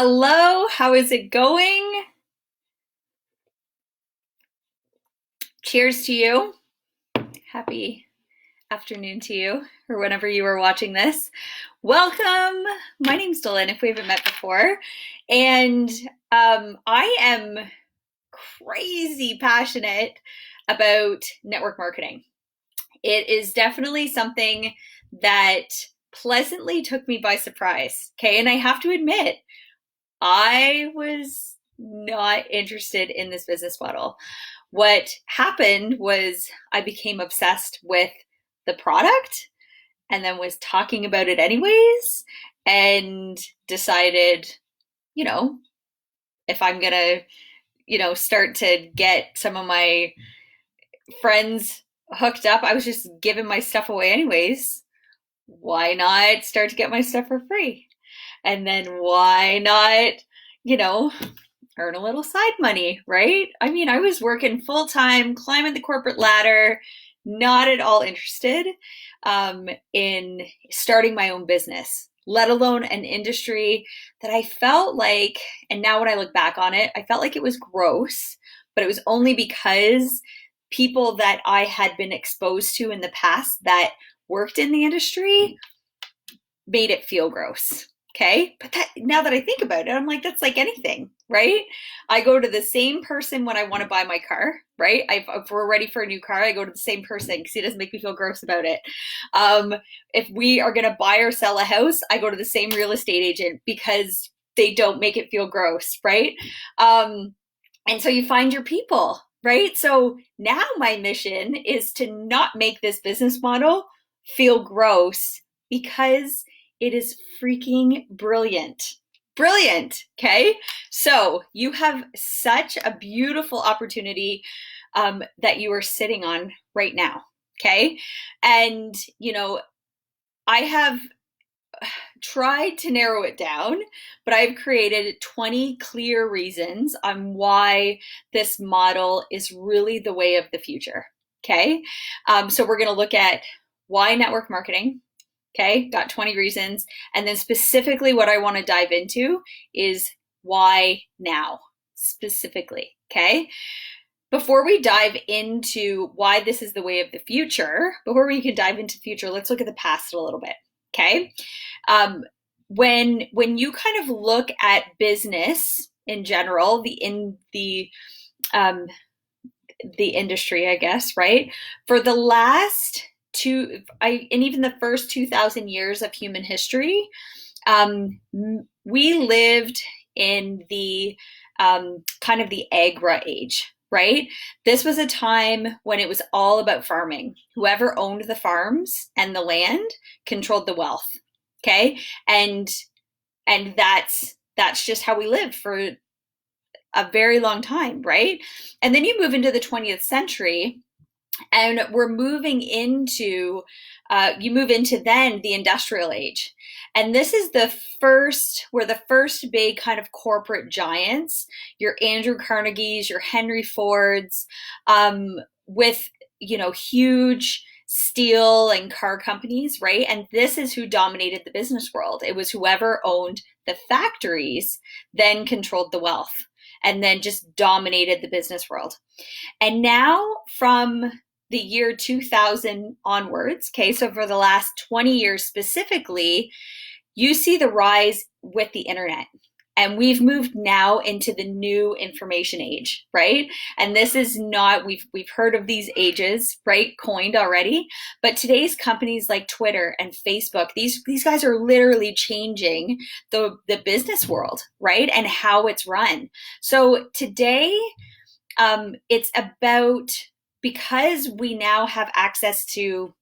Hello, how is it going? Cheers to you. Happy afternoon to you, or whenever you are watching this. Welcome. My name's Dylan, if we haven't met before. And I am crazy passionate about network marketing. It is definitely something that pleasantly took me by surprise. Okay. And I have to admit, I was not interested in this business model. What happened was I became obsessed with the product and then was talking about it anyways and decided, you know, if I'm going to, start to get some of my friends hooked up, I was just giving my stuff away anyways. Why not start to get my stuff for free? And then why not, you know, earn a little side money, right? I mean, I was working full time, climbing the corporate ladder, not at all interested in starting my own business, let alone an industry that I felt like, and now when I look back on it, I felt like it was gross, but it was only because people that I had been exposed to in the past that worked in the industry made it feel gross. Okay. But that, now that I think about it, I'm like, that's like anything, right? I go to the same person when I want to buy my car, right? If we're ready for a new car, I go to the same person because he doesn't make me feel gross about it. If we are going to buy or sell a house, I go to the same real estate agent because they don't make it feel gross, right? And so you find your people, right? So now my mission is to not make this business model feel gross because it is freaking brilliant. Brilliant. Okay. So you have such a beautiful opportunity that you are sitting on right now. Okay. And, I have tried to narrow it down, but I've created 20 clear reasons on why this model is really the way of the future. Okay. So we're going to look at why network marketing. Okay, got 20 reasons. And then specifically what I want to dive into is why now, specifically. Okay. Before we dive into why this is the way of the future, before we can dive into the future, let's look at the past a little bit. Okay. When you kind of look at business in general, the industry, I guess, right? For the last and even the first 2,000 years of human history, we lived in the kind of the agra age, right? This was a time when it was all about farming. Whoever owned the farms and the land controlled the wealth. Okay. And that's just how we lived for a very long time, right? And then you move into the 20th century and we're moving into you move into then the industrial age, and this is where the first big kind of corporate giants, your Andrew Carnegies, your Henry Fords, with huge steel and car companies, right? And this is who dominated the business world. It was whoever owned the factories then controlled the wealth and then just dominated the business world. And now from the year 2000 onwards, okay, so for the last 20 years specifically, you see the rise with the internet. And we've moved now into the new information age, right? And this is not, we've heard of these ages, right? Coined already. But today's companies like Twitter and Facebook, these guys are literally changing the business world, right? And how it's run. So today, it's about, because we now have access to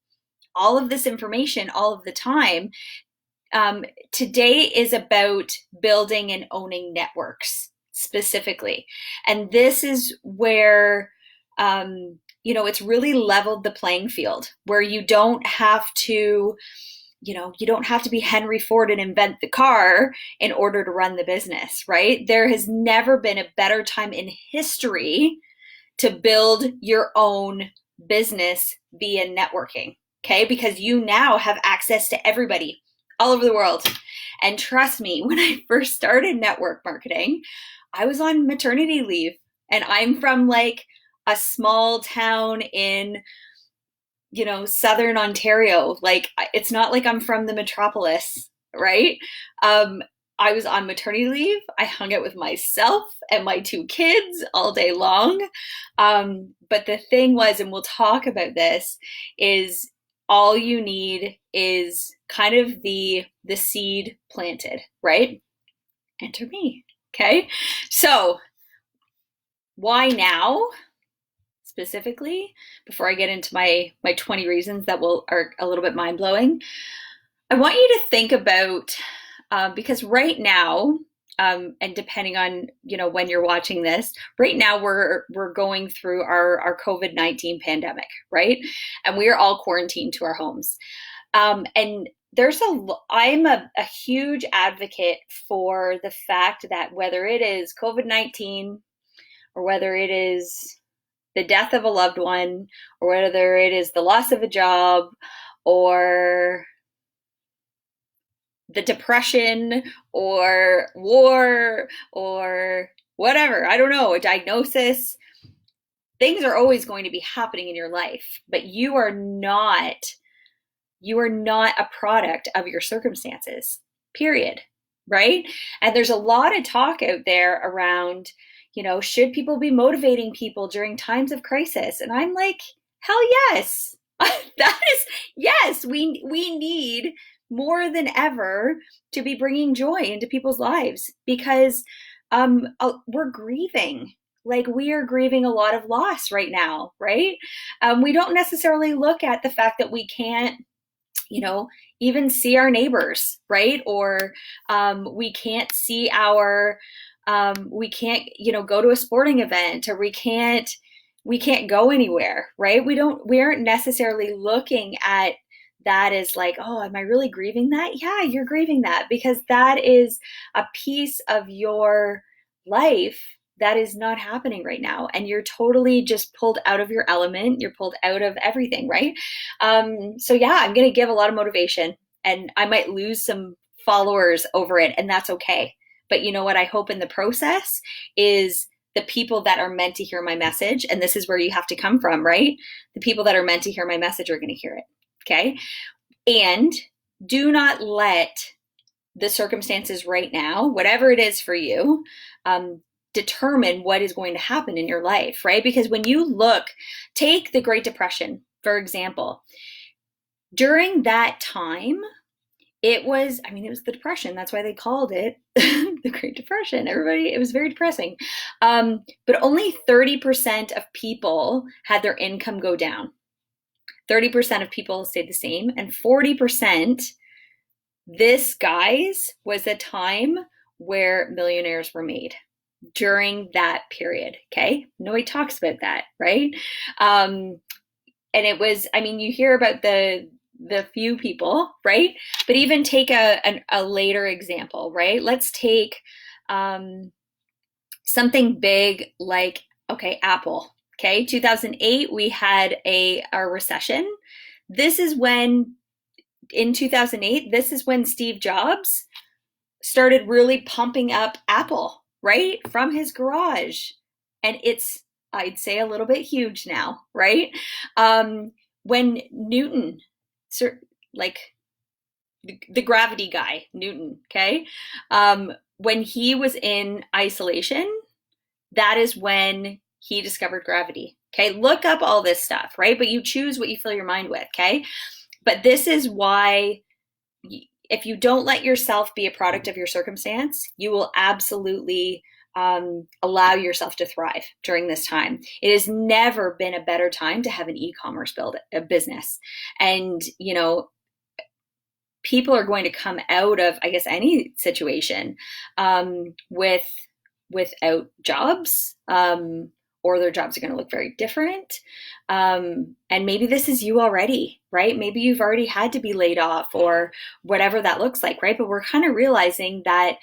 all of this information all of the time, today is about building and owning networks specifically. And this is where, it's really leveled the playing field, where you don't have to be Henry Ford and invent the car in order to run the business, right? There has never been a better time in history to build your own business via networking, okay? Because you now have access to everybody all over the world. And trust me, when I first started network marketing, I was on maternity leave, and I'm from like a small town in, Southern Ontario. Like, it's not like I'm from the metropolis, right? Um, I was on maternity leave. I hung out with myself and my two kids all day long. But the thing was, and we'll talk about this, is all you need is kind of the seed planted, right? Enter me. Okay. So why now? Specifically, before I get into my 20 reasons that are a little bit mind-blowing, I want you to think about, because right now, and depending on when you're watching this, right now we're going through our COVID-19 pandemic, right? And we are all quarantined to our homes. And I'm a huge advocate for the fact that whether it is COVID-19 or whether it is the death of a loved one, or whether it is the loss of a job, or the depression, or war, or whatever, I don't know, a diagnosis, things are always going to be happening in your life, but you are not a product of your circumstances, period, right? And there's a lot of talk out there around, should people be motivating people during times of crisis? And I'm like, hell yes. That is, yes, we need more than ever to be bringing joy into people's lives, because we're grieving. Like, we are grieving a lot of loss right now, right? We don't necessarily look at the fact that we can't, even see our neighbors, right? Or we can't see we can't, go to a sporting event, or we can't go anywhere, right? We aren't necessarily looking at that as like, oh, am I really grieving that? Yeah, you're grieving that, because that is a piece of your life that is not happening right now. And you're totally just pulled out of your element. You're pulled out of everything, right? So yeah, I'm going to give a lot of motivation, and I might lose some followers over it, and that's okay. But you know what I hope in the process is the people that are meant to hear my message, and this is where you have to come from, right? The people that are meant to hear my message are going to hear it, okay? And do not let the circumstances right now, whatever it is for you, determine what is going to happen in your life, right? Because when you take the Great Depression, for example, during that time, it was the Depression. That's why they called it the Great Depression. It was very depressing. But only 30% of people had their income go down. 30% of people stayed the same, and 40%, this, guys, was a time where millionaires were made during that period, okay? Nobody talks about that, right? And it was, you hear about the few people, right? But even take a later example, right? Let's take something big like, okay, Apple, okay? 2008, we had a recession. In 2008, this is when Steve Jobs started really pumping up Apple, right? From his garage. And it's, I'd say, a little bit huge now, right? When Newton, like the gravity guy, Newton, okay? When he was in isolation, that is when he discovered gravity, okay? Look up all this stuff, right? But you choose what you fill your mind with, okay? But this is why, if you don't let yourself be a product of your circumstance, you will absolutely allow yourself to thrive during this time. It has never been a better time to have an e-commerce business. And, people are going to come out of, I guess, any situation without jobs, or their jobs are going to look very different. And maybe this is you already, right? Maybe you've already had to be laid off, or whatever that looks like, right? But we're kind of realizing that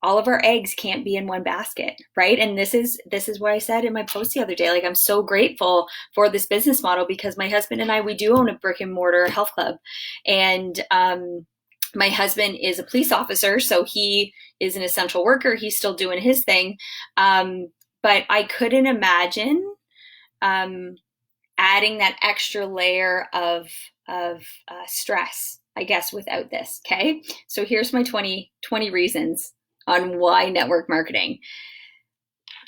all of our eggs can't be in one basket, right? And this is what I said in my post the other day. Like, I'm so grateful for this business model because my husband and I, we do own a brick and mortar health club, and my husband is a police officer, so he is an essential worker. He's still doing his thing, but I couldn't imagine adding that extra layer of stress, I guess, without this. Okay, so here's my 20 reasons on why network marketing.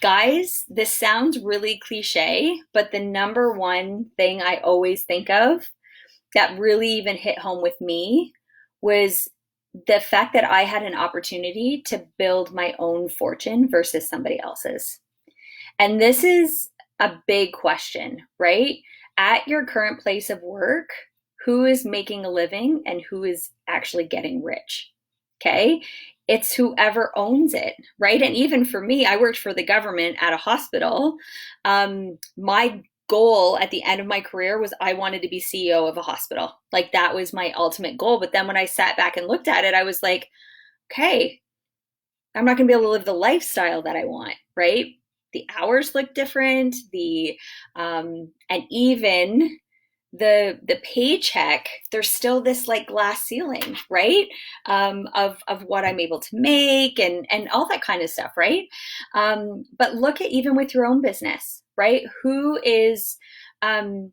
Guys, this sounds really cliche, but the number one thing I always think of that really even hit home with me was the fact that I had an opportunity to build my own fortune versus somebody else's. And this is a big question, right? At your current place of work, who is making a living and who is actually getting rich? Okay. It's whoever owns it, right? And even for me, I worked for the government at a hospital. My goal at the end of my career was I wanted to be CEO of a hospital. Like, that was my ultimate goal. But then when I sat back and looked at it, I was like, okay, I'm not going to be able to live the lifestyle that I want, right? The hours look different, and even the paycheck, there's still this like glass ceiling, right? Of what I'm able to make and all that kind of stuff, right? But look at even with your own business, right? Who is earning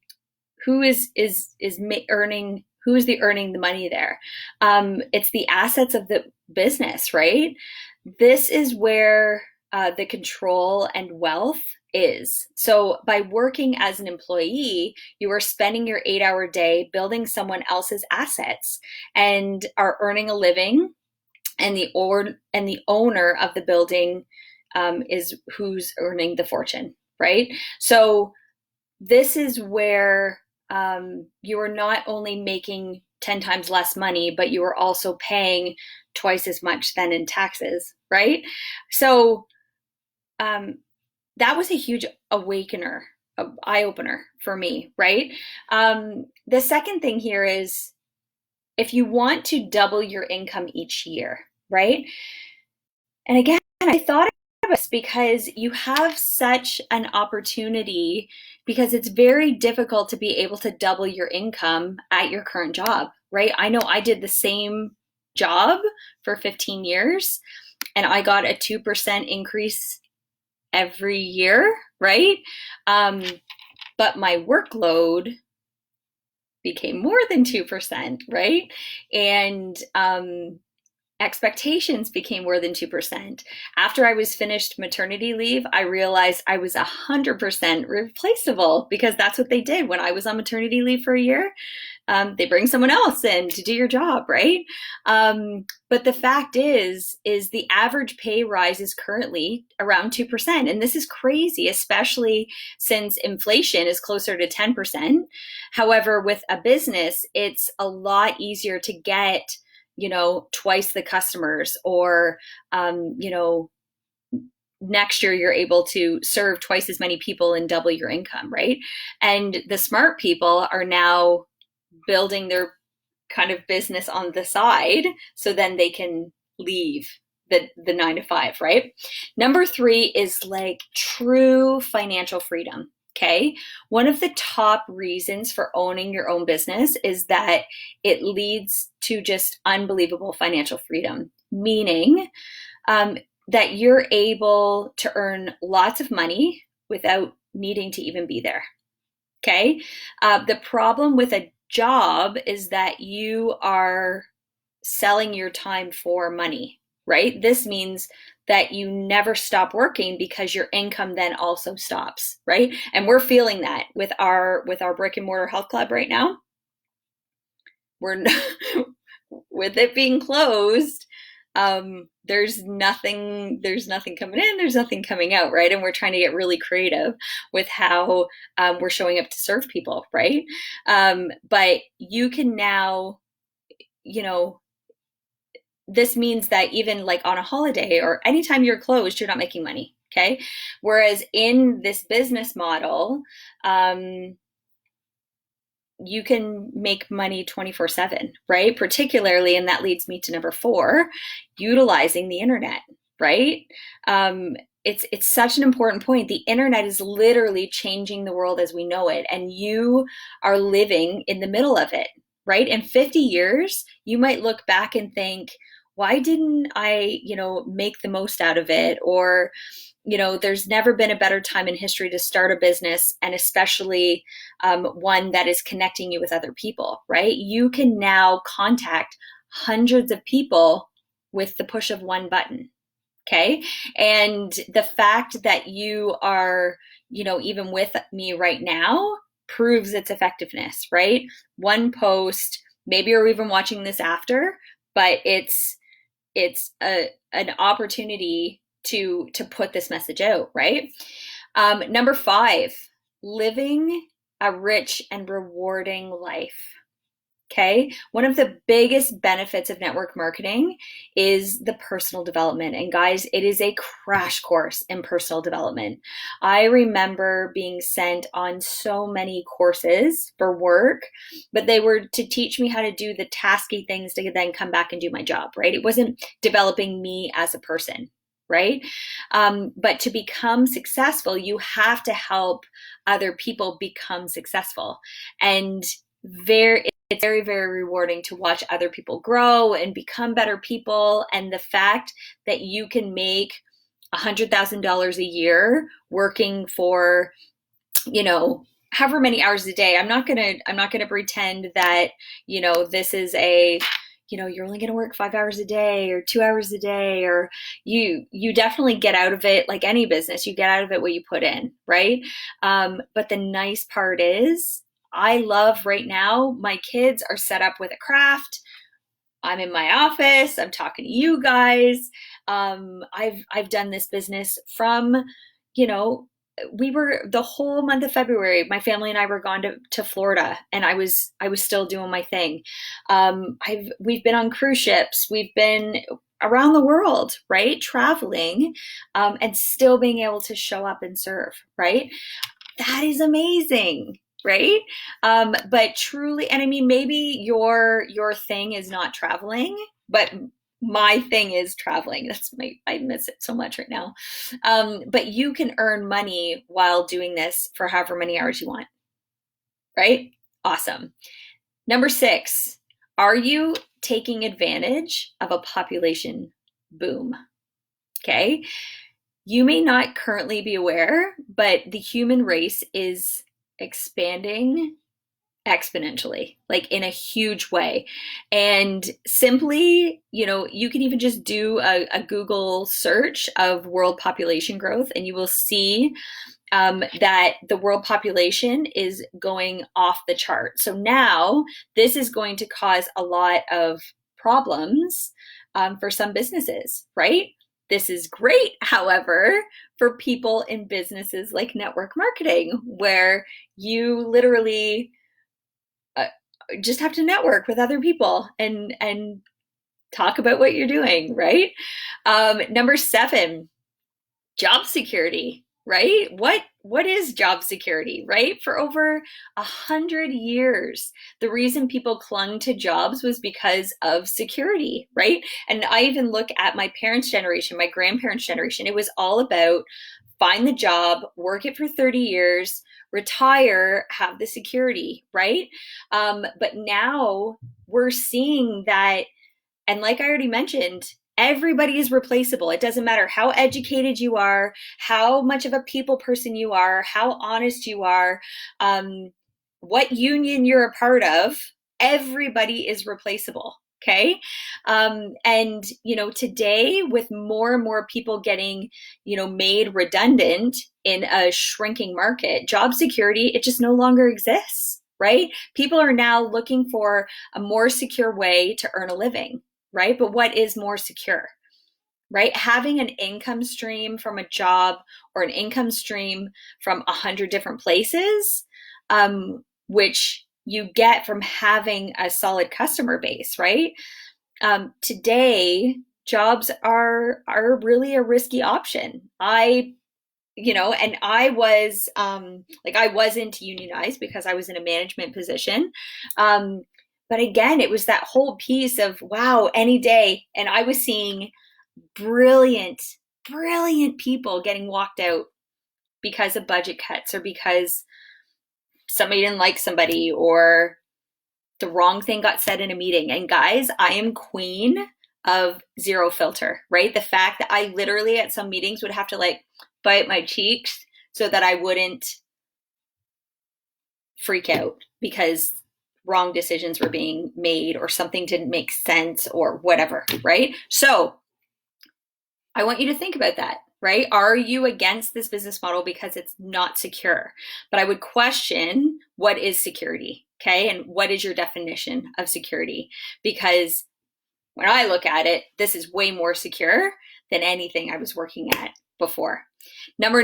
the money there? It's the assets of the business, right? This is where the control and wealth is. So by working as an employee, you are spending your 8-hour day building someone else's assets and are earning a living, and the owner of the building is who's earning the fortune, right? So this is where you are not only making 10 times less money, but you are also paying twice as much then in taxes, right? So that was a huge eye opener for me, right? The second thing here is, if you want to double your income each year, right? And again, I thought of this because you have such an opportunity, because it's very difficult to be able to double your income at your current job, right? I know I did the same job for 15 years and I got a 2% increase every year, right? But my workload became more than 2%, right? And expectations became more than 2%. After I was finished maternity leave, I realized I was 100% replaceable, because that's what they did when I was on maternity leave for a year. They bring someone else in to do your job, right? But the fact is the average pay rise is currently around 2%. And this is crazy, especially since inflation is closer to 10%. However, with a business, it's a lot easier to get, twice the customers, or, next year you're able to serve twice as many people and double your income, right? And the smart people are now building their kind of business on the side, so then they can leave the 9 to 5, right? Number 3 is like true financial freedom. Okay. One of the top reasons for owning your own business is that it leads to just unbelievable financial freedom, meaning that you're able to earn lots of money without needing to even be there. Okay. The problem with a job is that you are selling your time for money, right? This means that you never stop working because your income then also stops, right? And we're feeling that with our brick and mortar health club right now. We're with it being closed, there's nothing coming in, there's nothing coming out, right? And we're trying to get really creative with how we're showing up to serve people, right? But you can now, this means that even like on a holiday or anytime you're closed, you're not making money, okay? Whereas in this business model, you can make money 24/7, right? Particularly, and that leads me to number 4, utilizing the internet, right? It's such an important point. The internet is literally changing the world as we know it, and you are living in the middle of it, right? In 50 years, you might look back and think, why didn't I, make the most out of it? Or, there's never been a better time in history to start a business, and especially one that is connecting you with other people, right? You can now contact hundreds of people with the push of one button. Okay. And the fact that you are, even with me right now proves its effectiveness, right? One post, maybe you're even watching this after, but it's an opportunity to put this message out, right? Number 5, living a rich and rewarding life. Okay. One of the biggest benefits of network marketing is the personal development. And guys, it is a crash course in personal development. I remember being sent on so many courses for work, but they were to teach me how to do the tasky things to then come back and do my job, right? It wasn't developing me as a person, right? But to become successful, you have to help other people become successful. And it's very, very rewarding to watch other people grow and become better people. And the fact that you can make $100,000 a year working for, however many hours a day. I'm not gonna pretend that, this is you're only going to work 5 hours a day or 2 hours a day, or you definitely get out of it, like any business, you get out of it what you put in, right? But the nice part is, I love right now, my kids are set up with a craft. I'm in my office. I'm talking to you guys. I've done this business from, we were the whole month of February. My family and I were gone to Florida, and I was still doing my thing. We've been on cruise ships. We've been around the world, right? Traveling, and still being able to show up and serve, right? That is amazing. Right? But truly, and I mean, maybe your thing is not traveling, but my thing is traveling. I miss it so much right now. But you can earn money while doing this for however many hours you want, right? Awesome. Number 6, are you taking advantage of a population boom? Okay. You may not currently be aware, but the human race is expanding exponentially, like in a huge way. And simply, you can even just do a Google search of world population growth, and you will see that the world population is going off the chart. So now this is going to cause a lot of problems for some businesses, right? This is great, however, for people in businesses like network marketing, where you literally just have to network with other people and talk about what you're doing, right? Number 7, job security, right? What is job security, right? For over 100 years, the reason people clung to jobs was because of security, right? And I even look at my parents' generation, my grandparents' generation. It was all about find the job, work it for 30 years, retire, have the security, right? But now we're seeing that, and like I already mentioned, everybody is replaceable. It doesn't matter how educated you are, how much of a people person you are, how honest you are, what union you're a part of, everybody is replaceable. Okay. And, today, with more and more people getting, made redundant in a shrinking market, job security, it just no longer exists, right? People are now looking for a more secure way to earn a living, right? But what is more secure, right? Having an income stream from a job or an income stream from 100 different places, which you get from having a solid customer base, right? Today, jobs are really a risky option. I was I wasn't unionized because I was in a management position. But again, it was that whole piece of, wow, any day. And I was seeing brilliant, brilliant people getting walked out because of budget cuts or because somebody didn't like somebody or the wrong thing got said in a meeting. And guys, I am queen of zero filter, right? The fact that I literally at some meetings would have to like bite my cheeks so that I wouldn't freak out because wrong decisions were being made or something didn't make sense or whatever, right? So I want you to think about that, right? Are you against this business model because it's not secure? But I would question, what is security? Okay. And what is your definition of security? Because when I look at it, this is way more secure than anything I was working at before. Number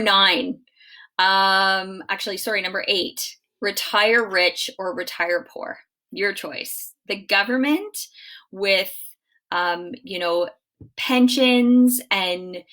8, retire rich or retire poor. Your choice. The government with, pensions and,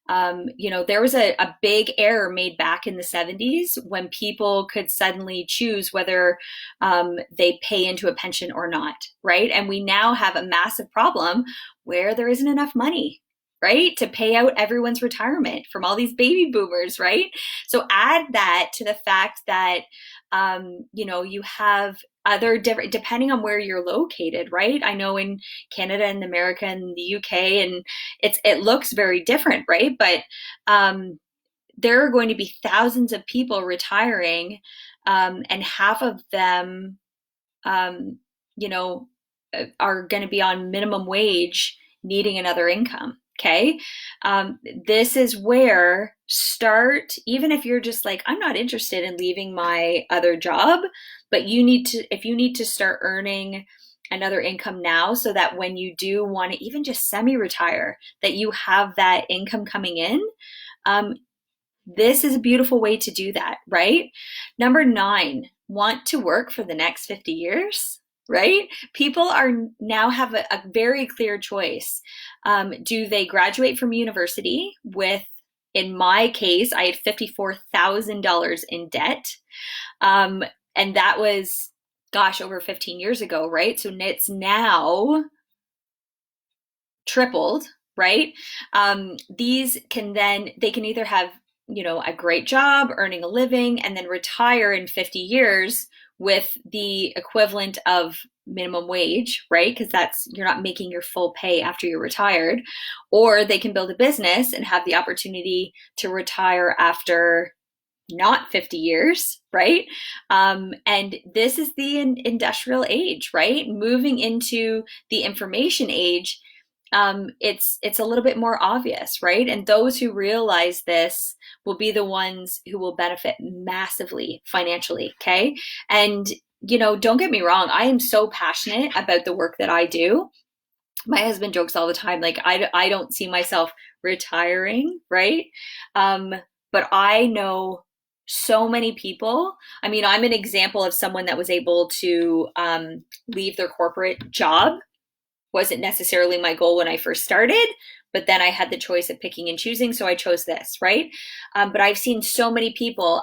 there was a big error made back in the 70s when people could suddenly choose whether they pay into a pension or not, right? And we now have a massive problem where there isn't enough money, right, to pay out everyone's retirement from all these baby boomers, right? So add that to the fact that, you have other different, depending on where you're located, right? I know in Canada and America and the UK, and it looks very different, right? But there are going to be thousands of people retiring, and half of them, are going to be on minimum wage, needing another income. Okay. This is where start, even if you're just like, I'm not interested in leaving my other job, but if you need to start earning another income now so that when you do want to even just semi-retire, that you have that income coming in, this is a beautiful way to do that, right? Number 9, want to work for the next 50 years? Right? People are now have a very clear choice. Do they graduate from university with, in my case, I had $54,000 in debt. And that was, over 15 years ago, right? So it's now tripled, right? They can either have, a great job, earning a living, and then retire in 50 years with the equivalent of minimum wage, right? Because you're not making your full pay after you're retired. Or they can build a business and have the opportunity to retire after not 50 years, right? And this is the industrial age, right? Moving into the information age, it's a little bit more obvious, right? And those who realize this will be the ones who will benefit massively financially, okay? And, don't get me wrong, I am so passionate about the work that I do. My husband jokes all the time, like, I don't see myself retiring, right? But I know so many people. I mean, I'm an example of someone that was able to leave their corporate job. Wasn't necessarily my goal when I first started, but then I had the choice of picking and choosing, so I chose this, right? But I've seen so many people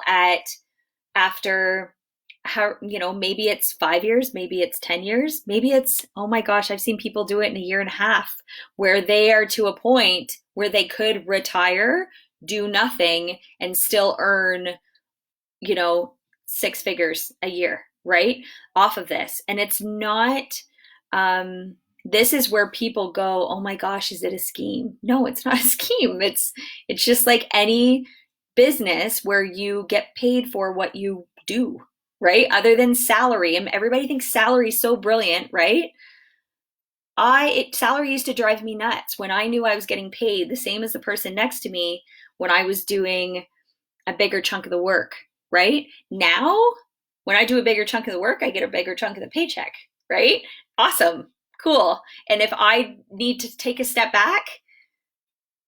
after maybe it's 5 years, maybe it's 10 years, maybe it's, oh my gosh, I've seen people do it in a year and a half, where they are to a point where they could retire, do nothing, and still earn, 6 figures a year, right? Off of this. And it's not, this is where people go, oh my gosh, is it a scheme? No, it's not a scheme. It's just like any business where you get paid for what you do, right? Other than salary. And everybody thinks salary is so brilliant, right? Salary used to drive me nuts when I knew I was getting paid the same as the person next to me when I was doing a bigger chunk of the work, right? Now, when I do a bigger chunk of the work, I get a bigger chunk of the paycheck, right? Awesome. Cool. And if I need to take a step back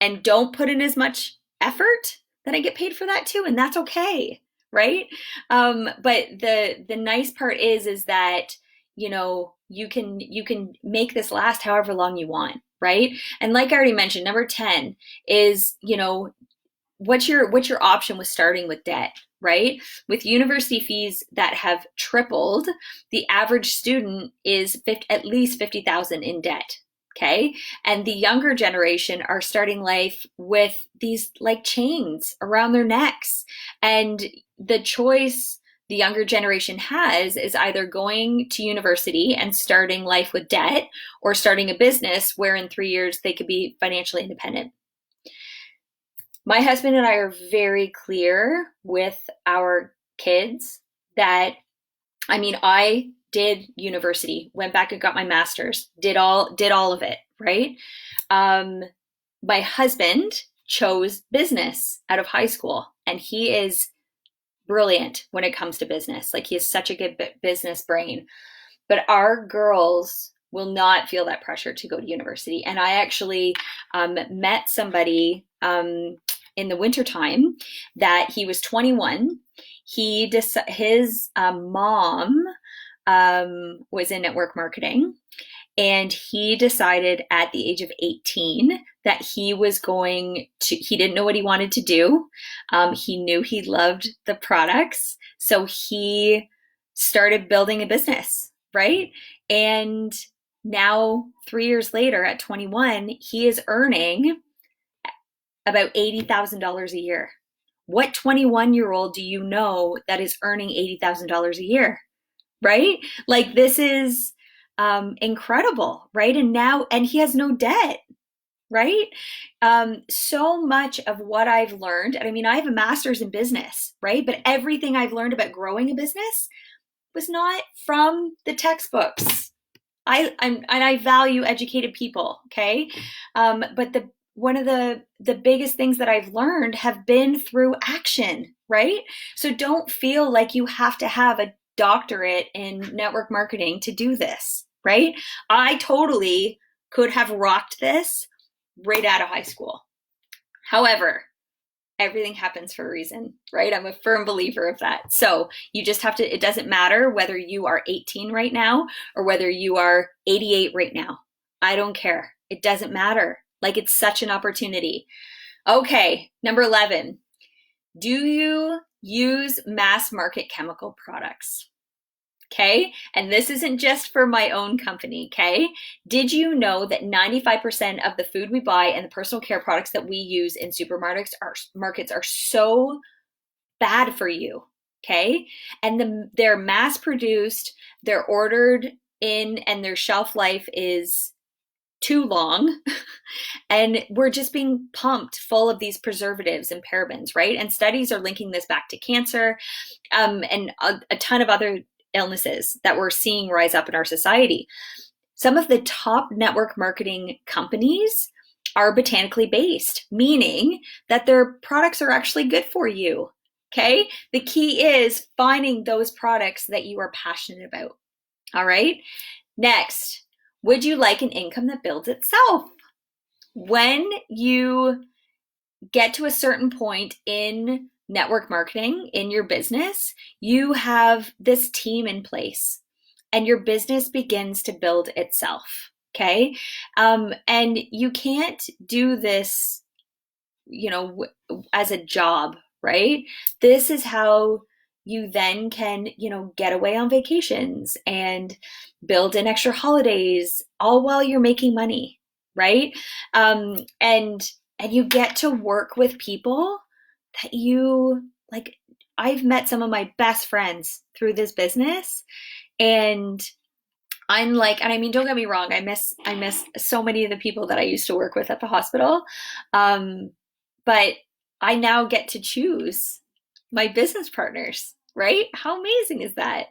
and don't put in as much effort, then I get paid for that too. And that's okay. Right. But the nice part is that, you can make this last however long you want. Right. And like I already mentioned, number 10 is, what's your option with starting with debt, right? With university fees that have tripled, the average student is at least $50,000 in debt, Okay. And the younger generation are starting life with these like chains around their necks. And the choice the younger generation has is either going to university and starting life with debt or starting a business where in 3 years they could be financially independent. My husband and I are very clear with our kids that, I did university, went back and got my master's, did all of it, right? Um, my husband chose business out of high school, and he is brilliant when it comes to business. Like, he has such a good business brain. But our girls will not feel that pressure to go to university. And I actually met somebody in the wintertime that he was 21. His mom was in network marketing, and he decided at the age of 18 that he didn't know what he wanted to do. He knew he loved the products. So he started building a business, right? And now 3 years later at 21, he is earning about $80,000 a year. What 21-year-old do you know that is earning $80,000 a year, right? Like, this is incredible, right? And he has no debt, right? So much of what I've learned, and I have a master's in business, right? But everything I've learned about growing a business was not from the textbooks. I value educated people, okay? But one of the biggest things that I've learned have been through action, right? So don't feel like you have to have a doctorate in network marketing to do this, right? I totally could have rocked this right out of high school. However, everything happens for a reason, right? I'm a firm believer of that. So you just have to, it doesn't matter whether you are 18 right now or whether you are 88 right now. I don't care. It doesn't matter. Like, it's such an opportunity. Okay, number 11. Do you use mass market chemical products? Okay, and this isn't just for my own company, okay? Did you know that 95% of the food we buy and the personal care products that we use in supermarkets are so bad for you, okay? And they're mass produced, they're ordered in, and their shelf life is too long. And we're just being pumped full of these preservatives and parabens, right? And studies are linking this back to cancer and a ton of other illnesses that we're seeing rise up in our society. Some of the top network marketing companies are botanically based, meaning that their products are actually good for you. Okay? The key is finding those products that you are passionate about. All right? Next, would you like an income that builds itself? When you get to a certain point in network marketing in your business, you have this team in place and your business begins to build itself. Okay. And you can't do this, as a job, right? This is how you then can, get away on vacations and build in extra holidays, all while you're making money, right? And you get to work with people that you like. I've met some of my best friends through this business, and I'm like, and don't get me wrong, I miss so many of the people that I used to work with at the hospital. But I now get to choose my business partners, right? How amazing is that?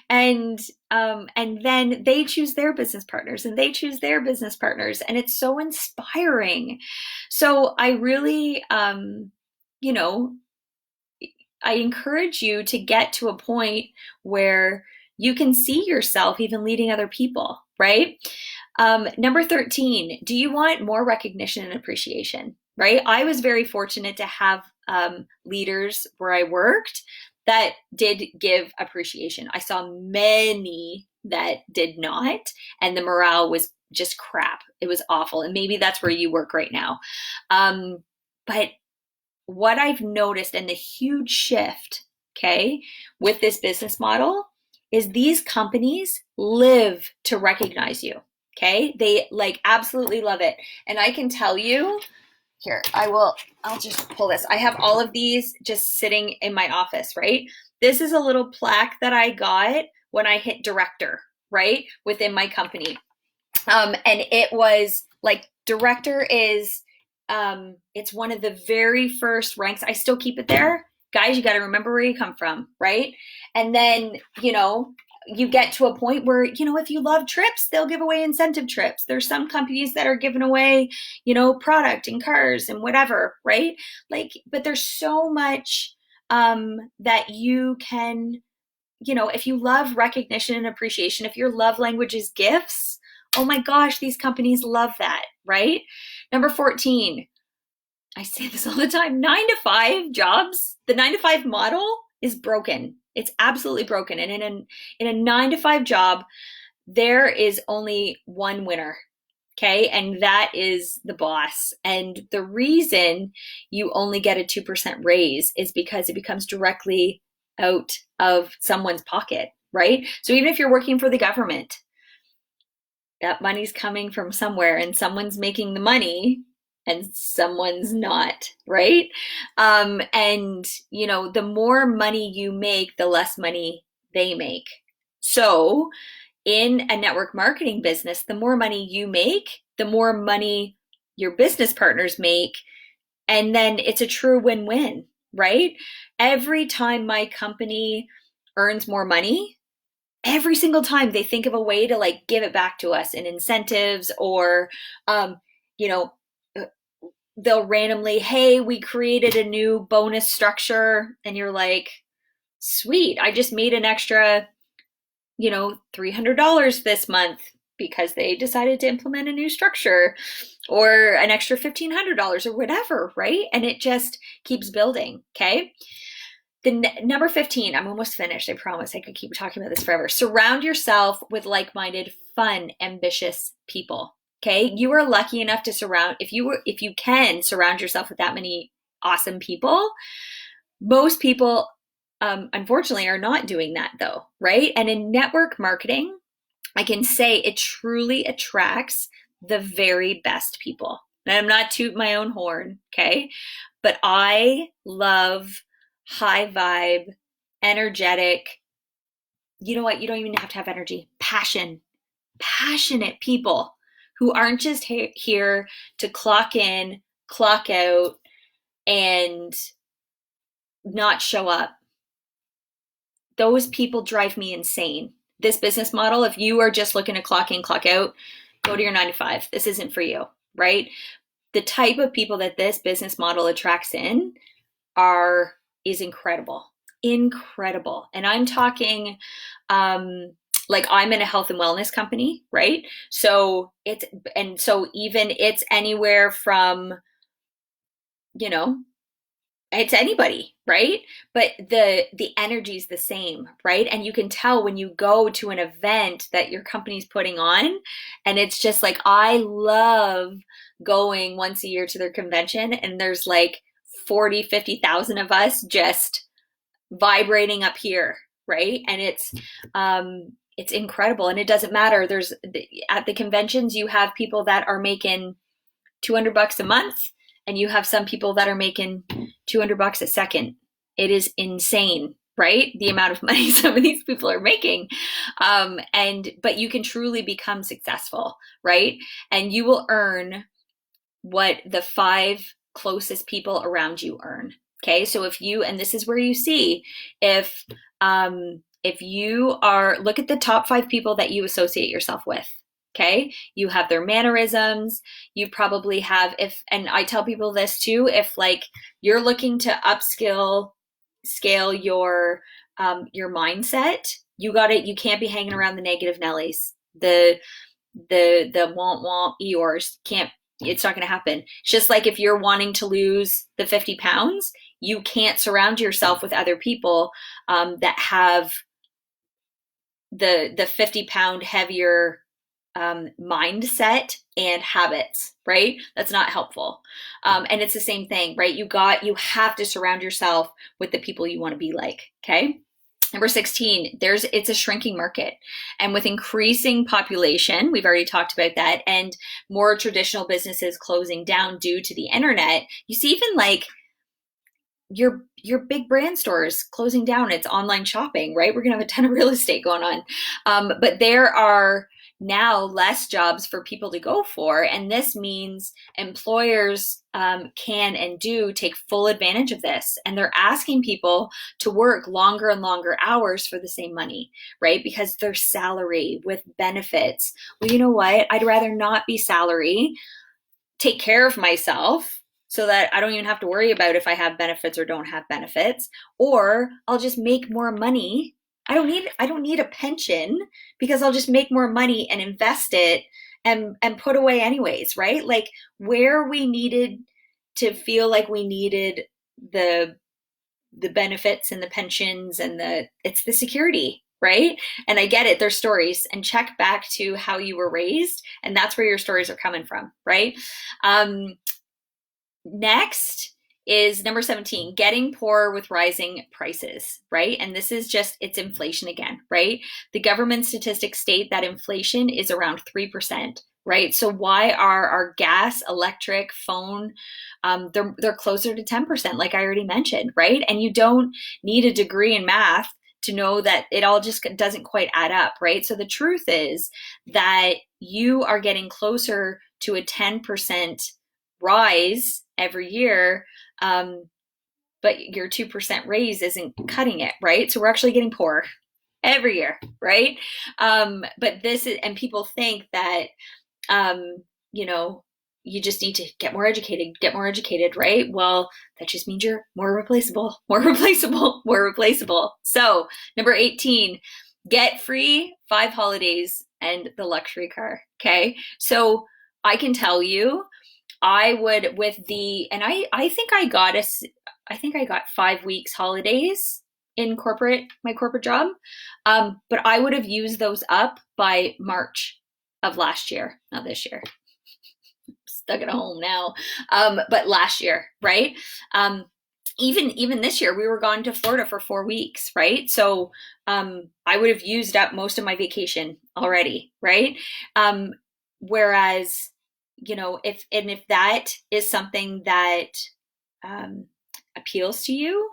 And then they choose their business partners and they choose their business partners. And it's so inspiring. So I really, I encourage you to get to a point where you can see yourself even leading other people, right? Number 13, do you want more recognition and appreciation, right? I was very fortunate to have leaders where I worked that did give appreciation. I saw many that did not, and the morale was just crap. It was awful. And maybe that's where you work right now. But what I've noticed and the huge shift, okay, with this business model is these companies live to recognize you. Okay. They like absolutely love it. And I can tell you here, I'll just pull this. I have all of these just sitting in my office, right? This is a little plaque that I got when I hit director, right? Within my company. And it was like director is, it's one of the very first ranks. I still keep it there. Guys, you got to remember where you come from, right? And then, you get to a point where, if you love trips, they'll give away incentive trips. There's some companies that are giving away, product and cars and whatever, right? Like, but there's so much that you can, if you love recognition and appreciation, if your love language is gifts, oh my gosh, these companies love that, right? Number 14, I say this all the time, 9-to-5 jobs, the 9-to-5 model is broken. It's absolutely broken. And in a 9-to-5 job, there is only one winner. Okay. And that is the boss. And the reason you only get a 2% raise is because it becomes directly out of someone's pocket, right? So even if you're working for the government, that money's coming from somewhere and someone's making the money and someone's not, right? And the more money you make, the less money they make. So in a network marketing business, the more money you make, the more money your business partners make. And then it's a true win-win, right? Every time my company earns more money, every single time they think of a way to like give it back to us in incentives or, they'll randomly, hey, we created a new bonus structure. And you're like, sweet, I just made an extra, $300 this month because they decided to implement a new structure, or an extra $1,500 or whatever, right? And it just keeps building, okay? Number 15, I'm almost finished. I promise I could keep talking about this forever. Surround yourself with like-minded, fun, ambitious people. Okay. You are lucky enough to if you can surround yourself with that many awesome people. Most people, unfortunately, are not doing that though. Right. And in network marketing, I can say it truly attracts the very best people. And I'm not tooting my own horn. Okay. But I love high vibe, energetic. You know what? You don't even have to have energy. Passionate people who aren't just here to clock in, clock out, and not show up. Those people drive me insane. This business model, if you are just looking to clock in, clock out, go to your 9-to-5. This isn't for you, right? The type of people that this business model attracts in is incredible. And I'm talking, like I'm in a health and wellness company, right? So even it's anywhere from, it's anybody, right? But the energy is the same, right? And you can tell when you go to an event that your company's putting on, and it's just like, I love going once a year to their convention, and there's like 40, 50,000 of us just vibrating up here, right? And it's incredible. And it doesn't matter. At the conventions, you have people that are making $200 a month, and you have some people that are making $200 a second. It is insane, right? The amount of money some of these people are making. But you can truly become successful, right? And you will earn what the 5 closest people around you earn. Okay. So and this is where you see, if you look at the top 5 people that you associate yourself with. Okay. You have their mannerisms. You probably have, and I tell people this too, if like you're looking to scale your mindset, you can't be hanging around the negative Nellies, the womp Eeyores. It's not going to happen. It's just like if you're wanting to lose the 50 pounds, you can't surround yourself with other people that have the 50-pound heavier mindset and habits, right? That's not helpful. And it's the same thing, right? You have to surround yourself with the people you want to be like. Okay. Number 16, it's a shrinking market. And with increasing population, we've already talked about that, and more traditional businesses closing down due to the internet, you see even like your big brand stores closing down. It's online shopping, right? We're gonna have a ton of real estate going on. But there are now less jobs for people to go for, and this means employers can and do take full advantage of this, and they're asking people to work longer and longer hours for the same money, right? Because their salary with benefits. Well, you know what? I'd rather not be salary, take care of myself so that I don't even have to worry about if I have benefits or don't have benefits, or I'll just make more money. I don't need a pension because I'll just make more money and invest it and put away anyways, right? Like where we needed to feel like we needed the benefits and the pensions and it's the security, right? And I get it, there's stories, and check back to how you were raised, and that's where your stories are coming from, right? Next is number 17, getting poorer with rising prices, right? And this is just, it's inflation again, right? The government statistics state that inflation is around 3%, right? So why are our gas, electric, phone, they're closer to 10%, like I already mentioned, right? And you don't need a degree in math to know that it all just doesn't quite add up, right? So the truth is that you are getting closer to a 10% rise every year, but your 2% raise isn't cutting it, right? So we're actually getting poorer every year, right? But this is, and people think that, you know, you just need to get more educated, right? Well, that just means you're more replaceable. So number 18, get free 5 holidays and the luxury car. Okay. So I can tell you, I would with the, and I think I got 5 weeks holidays in my corporate job. But I would have used those up by March of last year, not this year. Stuck at home now. But last year, right? Even this year, we were gone to Florida for 4 weeks, right? So I would have used up most of my vacation already, right? Whereas, you know, if that is something that appeals to you,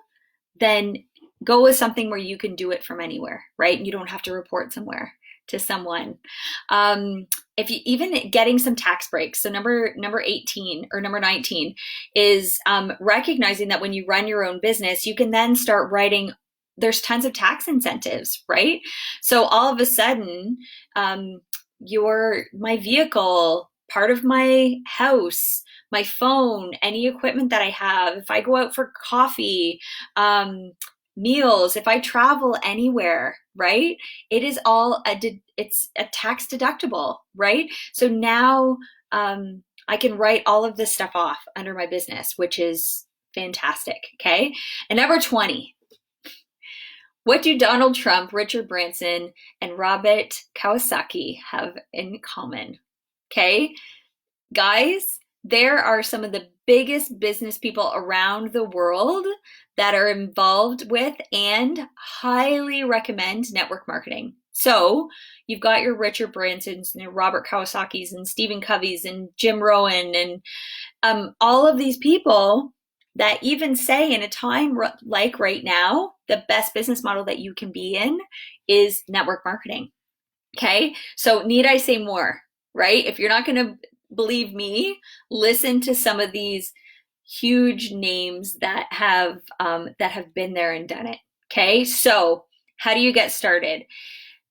then go with something where you can do it from anywhere, right? And you don't have to report somewhere to someone. If you even getting some tax breaks. So number 18 or number 19 is recognizing that when you run your own business, you can then start writing. There's tons of tax incentives, right? So all of a sudden, my vehicle, part of my house, my phone, any equipment that I have, if I go out for coffee, meals, if I travel anywhere, right? It is all it's a tax deductible, right? So now I can write all of this stuff off under my business, which is fantastic. Okay. And number 20, what do Donald Trump, Richard Branson, and Robert Kiyosaki have in common? Okay, guys, there are some of the biggest business people around the world that are involved with and highly recommend network marketing. So you've got your Richard Bransons and your Robert Kiyosaki's and Stephen Covey's and Jim Rohn and all of these people that even say in a time like right now, the best business model that you can be in is network marketing. Okay, so need I say more, right? If you're not going to believe me, listen to some of these huge names that have been there and done it. Okay, so how do you get started?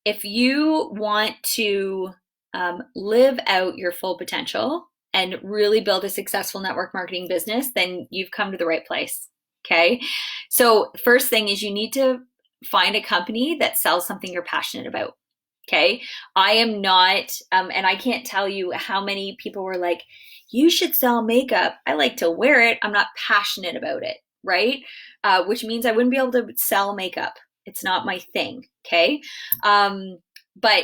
If you want to live out your full potential and really build a successful network marketing business, then you've come to the right place. Okay, so first thing is you need to find a company that sells something you're passionate about. Okay, I am not, and I can't tell you how many people were like, you should sell makeup. I like to wear it. I'm not passionate about it, right? Which means I wouldn't be able to sell makeup. It's not my thing, okay? But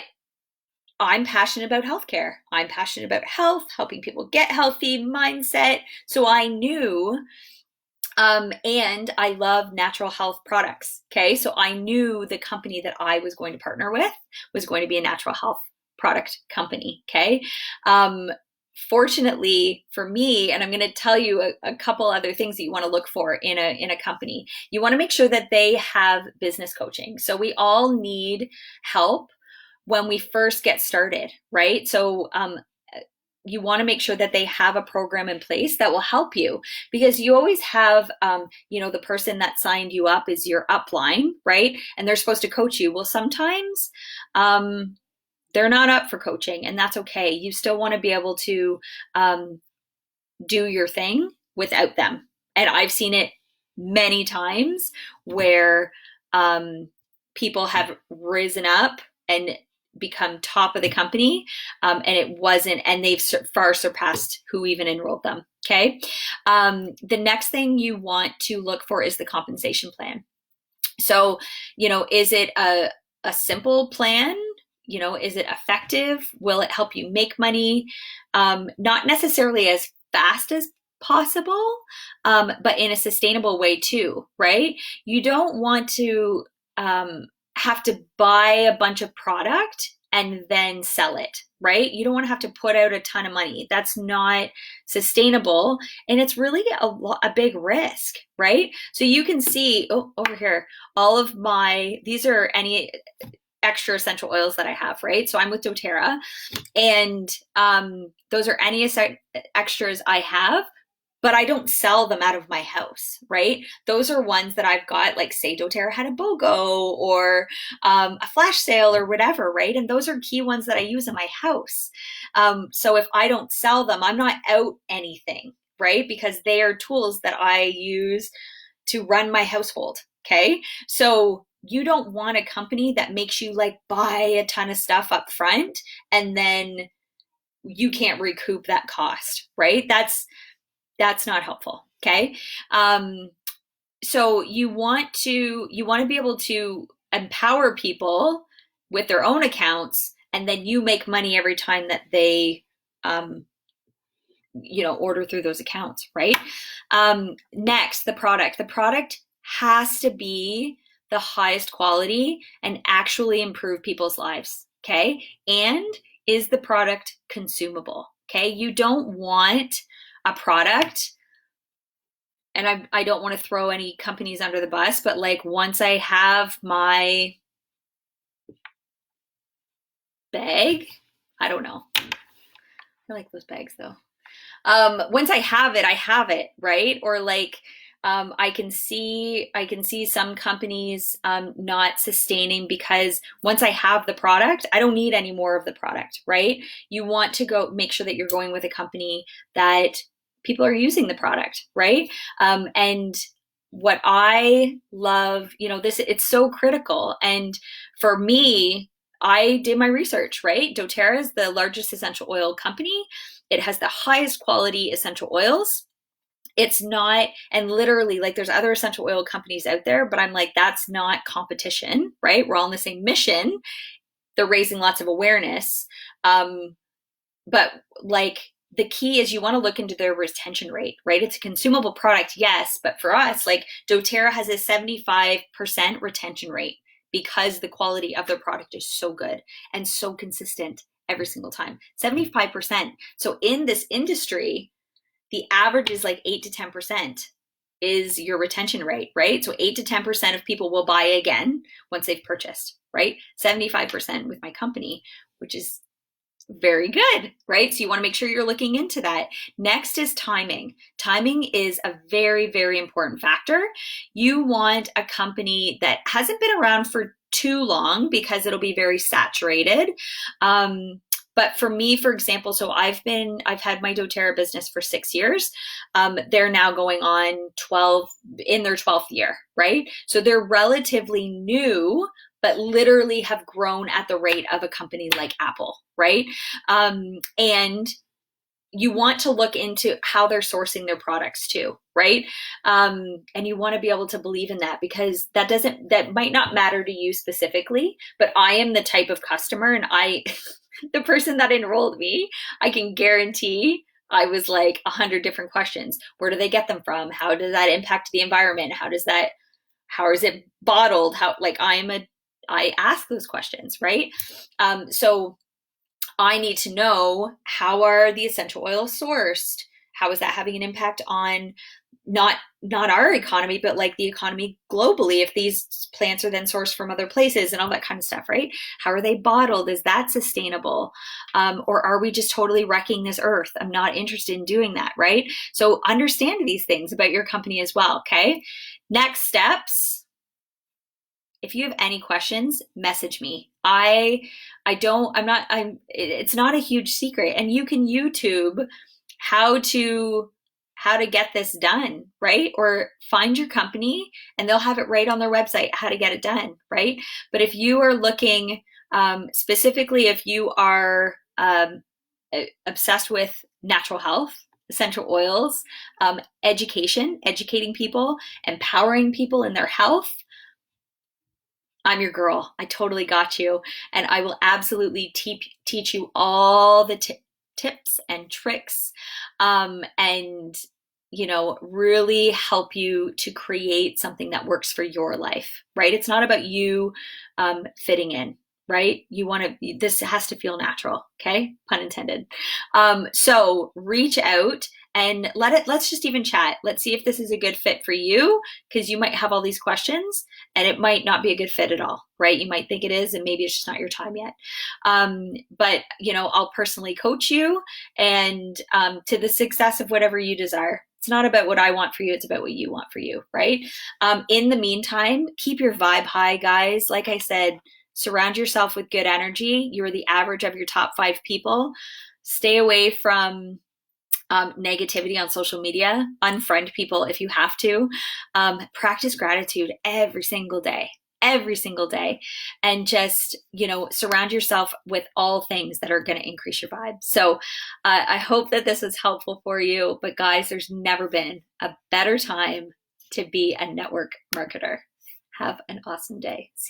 I'm passionate about healthcare. I'm passionate about health, helping people get healthy, mindset. So I knew And I love natural health products. Okay. So I knew the company that I was going to partner with was going to be a natural health product company. Okay. Um, Fortunately for me, and I'm going to tell you a couple other things that you want to look for in a company. You want to make sure that they have business coaching. So we all need help when we first get started, right? So you want to make sure that they have a program in place that will help you, because you always have the person that signed you up is your upline, right? And they're supposed to coach you. Well, sometimes they're not up for coaching, and that's okay. You still want to be able to do your thing without them. And I've seen it many times where people have risen up and become top of the company, and it wasn't, and they've far surpassed who even enrolled them. Okay. The next thing you want to look for is the compensation plan. So, is it a simple plan? Is it effective? Will it help you make money? Not necessarily as fast as possible, but in a sustainable way too, right? You don't want to have to buy a bunch of product and then sell it, right? You don't want to have to put out a ton of money. That's not sustainable. And it's really a big risk, right? So you can see, over here, all of these are any extra essential oils that I have, right? So I'm with doTERRA, and those are any extras I have, but I don't sell them out of my house, right? Those are ones that I've got, like say doTERRA had a BOGO or a flash sale or whatever, right? And those are key ones that I use in my house. So if I don't sell them, I'm not out anything, right? Because they are tools that I use to run my household, okay? So you don't want a company that makes you like buy a ton of stuff up front and then you can't recoup that cost, right? That's not helpful. Okay. So you want to be able to empower people with their own accounts, and then you make money every time that they, order through those accounts, right? Next, the product. The product has to be the highest quality and actually improve people's lives. Okay. And is the product consumable? Okay. You don't want a product, and I don't want to throw any companies under the bus, but like once I have my bag, I don't know. I like those bags though. Once I have it, right? Or like I can see some companies not sustaining because once I have the product, I don't need any more of the product, right? You want to go make sure that you're going with a company that people are using the product, right? And what I love, it's so critical. And for me, I did my research, right? doTERRA is the largest essential oil company. It has the highest quality essential oils. It's not, and literally, like there's other essential oil companies out there, but I'm like, that's not competition, right? We're all on the same mission. They're raising lots of awareness. But like the key is you want to look into their retention rate, right? It's a consumable product, yes, but for us, like doTERRA has a 75% retention rate because the quality of their product is so good and so consistent every single time. 75%. So in this industry, the average is like 8 to 10% is your retention rate, right? So 8 to 10% of people will buy again once they've purchased, right? 75% with my company, which is very good, right? So you want to make sure you're looking into that. Next is timing. Timing is a very, very important factor. You want a company that hasn't been around for too long because it'll be very saturated. But for me, for example, so I've had my doTERRA business for 6 years. They're now going on 12 in their 12th year, right? So they're relatively new, but literally have grown at the rate of a company like Apple, right? And you want to look into how they're sourcing their products too, right? And you want to be able to believe in that, because that might not matter to you specifically, but I am the type of customer, and the person that enrolled me, I can guarantee I was like 100 different questions. Where do they get them from? How does that impact the environment? How is it bottled? I ask those questions, right? So I need to know, how are the essential oils sourced? How is that having an impact on not our economy, but like the economy globally, if these plants are then sourced from other places and all that kind of stuff, right? How are they bottled? Is that sustainable? Or are we just totally wrecking this earth? I'm not interested in doing that, right? So understand these things about your company as well, okay? Next steps. If you have any questions, message me. It's not a huge secret. And you can YouTube how to get this done, right? Or find your company and they'll have it right on their website, how to get it done, right? But if you are looking, specifically, if you are obsessed with natural health, essential oils, educating people, empowering people in their health, I'm your girl. I totally got you. And I will absolutely teach you all the tips and tricks, and really help you to create something that works for your life, right? It's not about you fitting in, right? This has to feel natural, okay? Pun intended. So reach out and let's just even chat. Let's see if this is a good fit for you, because you might have all these questions and it might not be a good fit at all, right? You might think it is, and maybe it's just not your time yet. But I'll personally coach you and to the success of whatever you desire. It's not about what I want for you, it's about what you want for you, right? In the meantime, keep your vibe high, guys. Like I said, surround yourself with good energy. You're the average of your top 5 people. Stay away from negativity on social media. Unfriend people if you have to. Practice gratitude every single day, and just surround yourself with all things that are going to increase your vibe. So I hope that this is helpful for you. But guys, there's never been a better time to be a network marketer. Have an awesome day. See you.